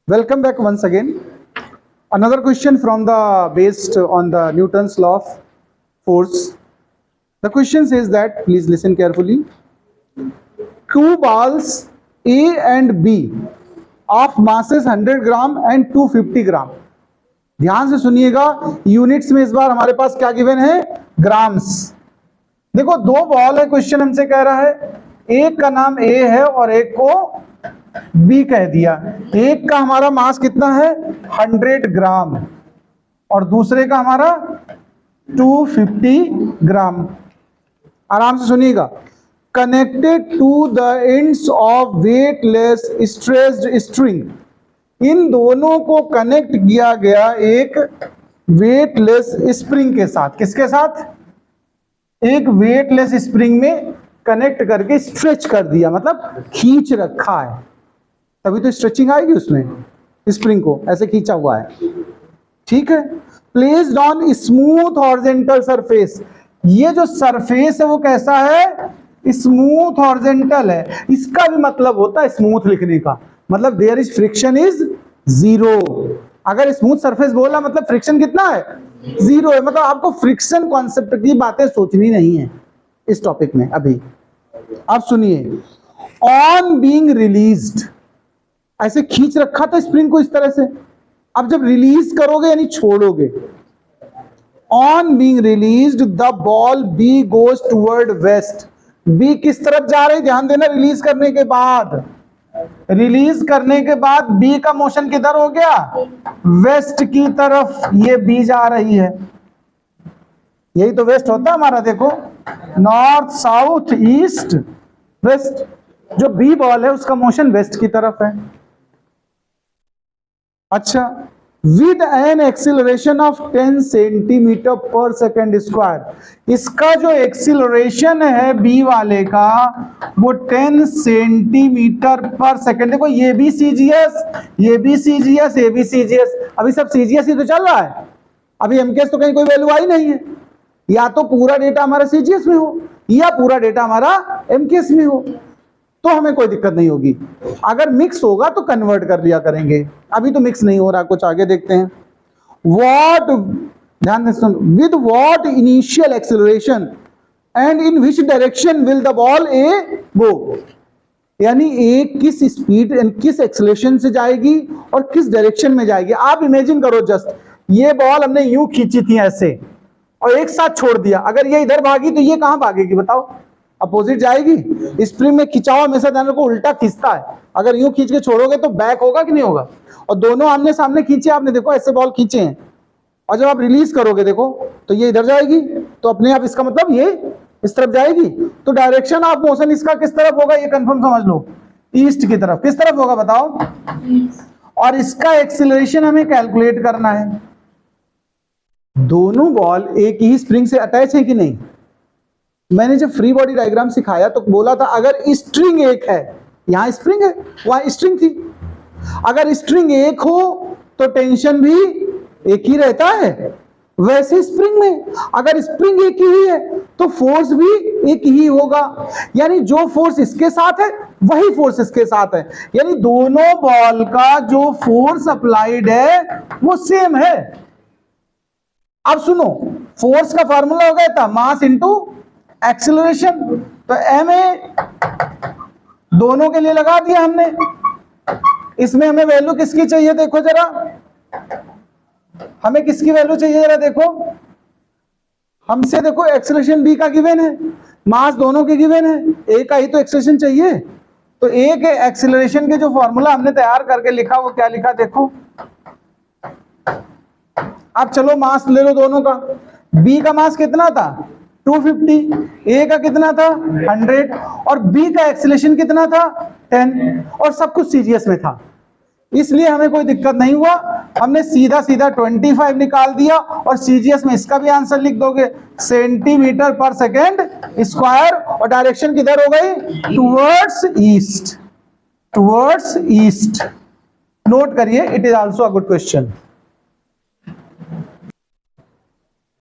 Welcome back once again. Another question from the based on the Newton's law of force. The question says that, please listen carefully. Two balls A and B of masses 100 gram and 250 gram. ध्यान से सुनिएगा, units में इस बार हमारे पास क्या given है, grams. देखो दो बॉल है, क्वेश्चन हमसे कह रहा है एक का नाम A है और एक को B कह दिया. एक का हमारा मास कितना है 100 ग्राम और दूसरे का हमारा 250 ग्राम. आराम से सुनिएगा. Connected to the ends of weightless stressed string. इन दोनों को कनेक्ट किया गया एक वेटलेस स्प्रिंग के साथ. किसके साथ? एक वेटलेस स्प्रिंग में कनेक्ट करके स्ट्रेच कर दिया, मतलब खींच रखा है. तभी तो स्ट्रेचिंग आएगी उसमें. स्प्रिंग को ऐसे खींचा हुआ है, ठीक है. Placed on smooth horizontal surface. ये जो सरफेस है वो कैसा है, स्मूथ हॉरिजॉन्टल है. इसका भी मतलब होता है स्मूथ लिखने का, मतलब there is friction is zero. अगर स्मूथ सरफेस बोला मतलब फ्रिक्शन कितना है, जीरो है. मतलब आपको फ्रिक्शन कॉन्सेप्ट की बातें सोचनी नहीं है इस टॉपिक में अभी. आप सुनिए. ऑन बीइंग रिलीज्ड, ऐसे खींच रखा था स्प्रिंग को इस तरह से. अब जब रिलीज करोगे यानी छोड़ोगे, on being released the ball B goes toward west. B किस तरफ जा रही, ध्यान देना. रिलीज करने के बाद, रिलीज करने के बाद बी का मोशन किधर हो गया, वेस्ट की तरफ. ये बी जा रही है, यही तो वेस्ट होता है हमारा. देखो नॉर्थ साउथ ईस्ट वेस्ट. जो बी बॉल है उसका मोशन वेस्ट की तरफ है. अच्छा. With an acceleration of 10 centimetre per second square. इसका जो एक्सिलरेशन है बी वाले का वो 10 सेंटीमीटर पर सेकेंड. देखो ये भी सीजीएस, ये भी सीजीएस, ये भी सीजीएस. अभी सब सीजीएस ही तो चल रहा है. अभी एमकेएस तो कहीं कोई वैल्यू आई नहीं है. या तो पूरा डेटा हमारा सीजीएस में हो या पूरा डेटा हमारा एमकेएस में हो, तो हमें कोई दिक्कत नहीं होगी. अगर मिक्स होगा तो कन्वर्ट कर लिया करेंगे. अभी तो मिक्स नहीं हो रहा. कुछ आगे देखते हैं. व्हाट, ध्यान से, with what initial acceleration and in which direction will the ball a go. यानी ए किस स्पीड एंड किस एक्सेलरेशन से जाएगी और किस डायरेक्शन में जाएगी. आप इमेजिन करो जस्ट, ये बॉल हमने यूं खींची थी ऐसे और एक साथ छोड़ दिया. अगर ये इधर भागी तो ये कहां भागेगी बताओ, अपोजिट जाएगी. स्प्रिंग में खिंचाव हमेशा ध्यान को उल्टा खींचता है. अगर यूं खींच के छोड़ोगे तो बैक होगा कि नहीं होगा. और दोनों आमने सामने खींचे आपने, देखो ऐसे बॉल खींचे हैं, और जब आप रिलीज करोगे देखो तो ये इधर जाएगी, तो अपने आप इसका मतलब ये इस तरफ जाएगी. तो डायरेक्शन ऑफ मोशन इसका किस तरफ होगा, ये कंफर्म समझ लो, ईस्ट की तरफ. किस तरफ होगा बताओ. और इसका एक्सीलरेशन हमें कैलकुलेट करना है. दोनों बॉल एक ही स्प्रिंग से अटैच है कि नहीं. मैंने जब फ्री बॉडी डायग्राम सिखाया तो बोला था अगर स्ट्रिंग एक है, यहां स्प्रिंग है वहां स्ट्रिंग थी, अगर स्ट्रिंग एक हो तो टेंशन भी एक ही रहता है. वैसे स्प्रिंग में अगर स्प्रिंग एक ही है तो फोर्स भी एक ही होगा. यानी जो फोर्स इसके साथ है वही फोर्स इसके साथ है. यानी दोनों बॉल का जो फोर्स अप्लाइड है वो सेम है. अब सुनो, फोर्स का फार्मूला हो गया था मास इंटू एक्सीलरेशन. तो एम ए दोनों के लिए लगा दिया हमने. इसमें हमें वैल्यू किसकी चाहिए देखो जरा, हमें किसकी वैल्यू चाहिए जरा देखो. हमसे देखो एक्सीलरेशन बी का गिवन है, मास दोनों के गिवन है, ए का ही तो एक्सीलरेशन चाहिए. तो ए के एक्सीलरेशन के जो फॉर्मूला हमने तैयार करके लिखा वो क्या लिखा देखो. अब चलो मास ले लो दोनों का. बी का मास कितना था 250, ए का कितना था 100 और बी का एक्सीलरेशन कितना था 10, और सब कुछ सीजीएस में था. इसलिए हमें कोई दिक्कत नहीं हुआ. हमने सीधा सीधा 25 निकाल दिया और सीजीएस में इसका भी आंसर लिख दोगे, सेंटीमीटर पर सेकेंड स्क्वायर. और डायरेक्शन किधर हो गई, towards east. Towards east. Note करिए, it is also a good question.